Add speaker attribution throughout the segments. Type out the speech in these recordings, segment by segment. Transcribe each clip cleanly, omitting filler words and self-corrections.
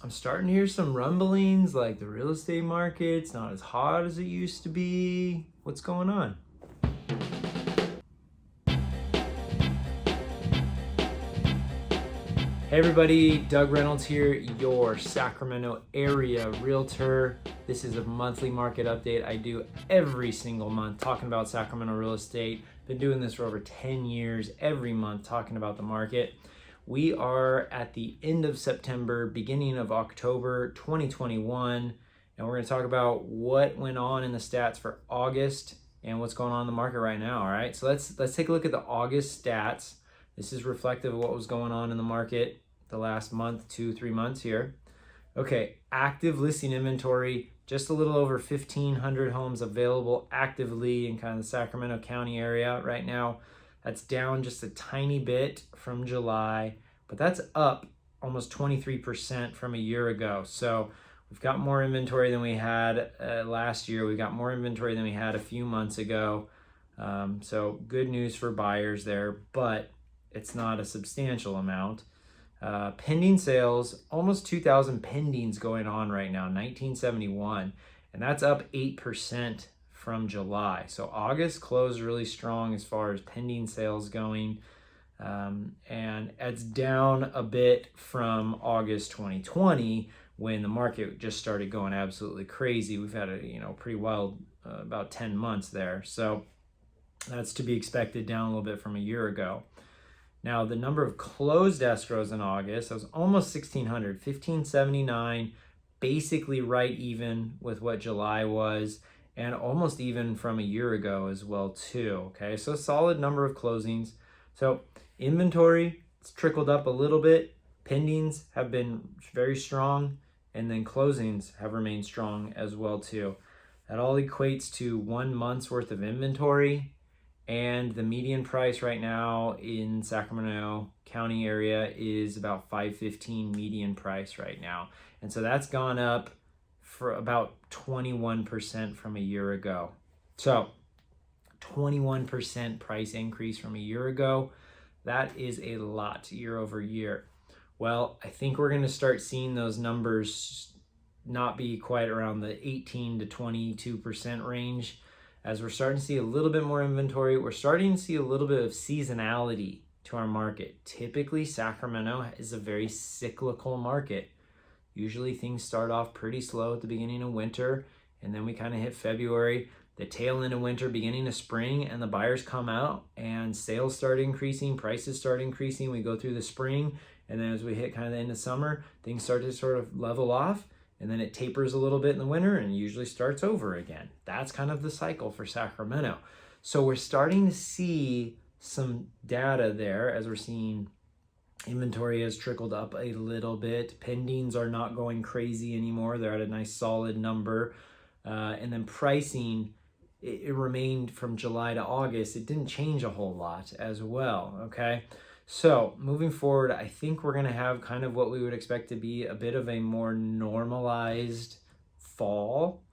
Speaker 1: I'm starting to hear some rumblings like the real estate market's not as hot as it used to be. What's going on? Hey everybody, Doug Reynolds here, your Sacramento area realtor. This is a monthly market update I do every single month talking about Sacramento real estate. Been doing this for over 10 years, every month talking about the market. We are at the end of September, beginning of October 2021, and we're going to talk about what went on in the stats for August and what's going on in the market right now. All right, so let's take a look at the August stats. This is reflective of what was going on in the market the last month, 2-3 months here. Okay, active listing inventory, just a little over 1,500 homes available actively in kind of the Sacramento County area right now. That's down just a tiny bit from July, but that's up almost 23% from a year ago. So we've got more inventory than we had last year. We've got more inventory than we had a few months ago. So good news for buyers there, but it's not a substantial amount. Pending sales, almost 2,000 pendings going on right now, 1971, and that's up 8% from July. So August closed really strong as far as pending sales going, and it's down a bit from August 2020 when the market just started going absolutely crazy. We've had a pretty wild about 10 months there, so that's to be expected, down a little bit from a year ago. Now, the number of closed escrows in August, that was almost 1,600, 1,579, basically right even with what July was, and almost even from a year ago as well too. Okay, so a solid number of closings. So inventory, it's trickled up a little bit. Pendings have been very strong, and then closings have remained strong as well too. That all equates to 1 month's worth of inventory. And the median price right now in Sacramento County area is about $515 median price right now. And so that's gone up for about 21% from a year ago. So 21% price increase from a year ago. That is a lot year over year. Well, I think we're going to start seeing those numbers not be quite around the 18 to 22% range. As we're starting to see a little bit more inventory, we're starting to see a little bit of seasonality to our market. Typically, Sacramento is a very cyclical market. Usually things start off pretty slow at the beginning of winter, and then we kind of hit February, the tail end of winter, beginning of spring, and the buyers come out and sales start increasing, prices start increasing. We go through the spring, and then as we hit kind of the end of summer, things start to sort of level off. And then it tapers a little bit in the winter and usually starts over again. That's kind of the cycle for Sacramento. So we're starting to see some data there as we're seeing inventory has trickled up a little bit. Pendings are not going crazy anymore. They're at a nice solid number. And then pricing, it remained from July to August. It didn't change a whole lot as well, okay? So moving forward, I think we're going to have kind of what we would expect to be a bit of a more normalized fall.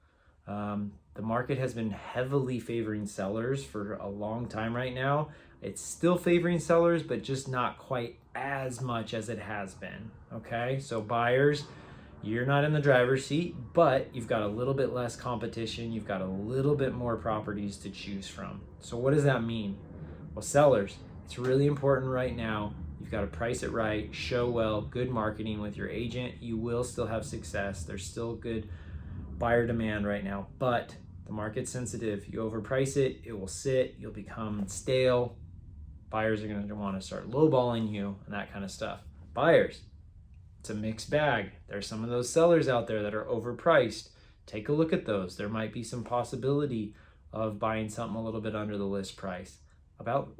Speaker 1: The market has been heavily favoring sellers for a long time right now. It's still favoring sellers, but just not quite as much as it has been. Okay, so buyers, you're not in the driver's seat, but you've got a little bit less competition. You've got a little bit more properties to choose from. So what does that mean? Well, sellers, it's really important right now. You've got to price it right, show well, good marketing with your agent. You will still have success. There's still good buyer demand right now, but the market's sensitive. You overprice it, it will sit, you'll become stale. Buyers are going to want to start lowballing you and that kind of stuff. Buyers, it's a mixed bag. There's some of those sellers out there that are overpriced. Take a look at those. There might be some possibility of buying something a little bit under the list price. About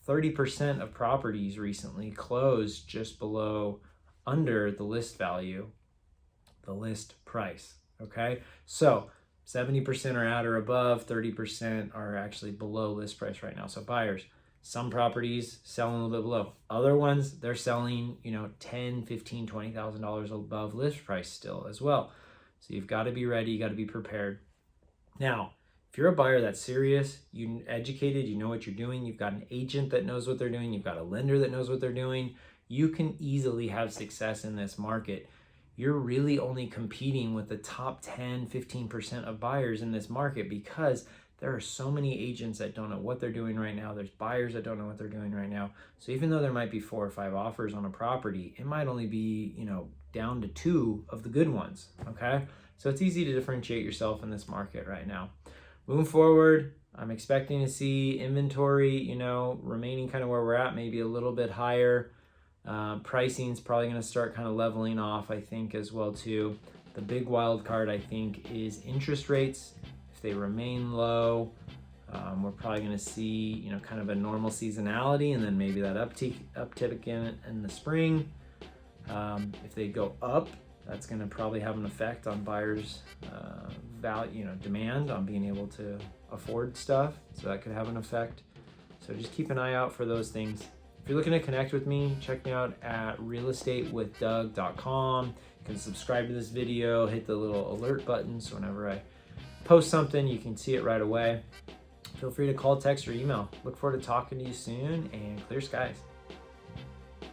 Speaker 1: 30% of properties recently closed just below, under the list value, the list price, okay? So 70% are at or above, 30% are actually below list price right now. So buyers, some properties selling a little bit below. Other ones, they're selling, $10,000, $15,000, $20,000 above list price still as well. So you've got to be ready, you got to be prepared. Now, if you're a buyer that's serious, you're educated, you know what you're doing, you've got an agent that knows what they're doing, you've got a lender that knows what they're doing, you can easily have success in this market. You're really only competing with the top 10, 15% of buyers in this market because there are so many agents that don't know what they're doing right now. There's buyers that don't know what they're doing right now. So even though there might be 4 or 5 offers on a property, it might only be, down to 2 of the good ones, okay? So it's easy to differentiate yourself in this market right now. Moving forward, I'm expecting to see inventory, remaining kind of where we're at, maybe a little bit higher. Pricing is probably going to start kind of leveling off, I think, as well too. The big wild card, I think, is interest rates. If they remain low, we're probably going to see, kind of a normal seasonality, and then maybe that uptick again in the spring. If they go up, that's going to probably have an effect on buyers' demand on being able to afford stuff. So that could have an effect. So just keep an eye out for those things. If you're looking to connect with me, check me out at realestatewithdoug.com. You can subscribe to this video, hit the little alert button, so whenever I post something, you can see it right away. Feel free to call, text, or email. Look forward to talking to you soon, and clear skies.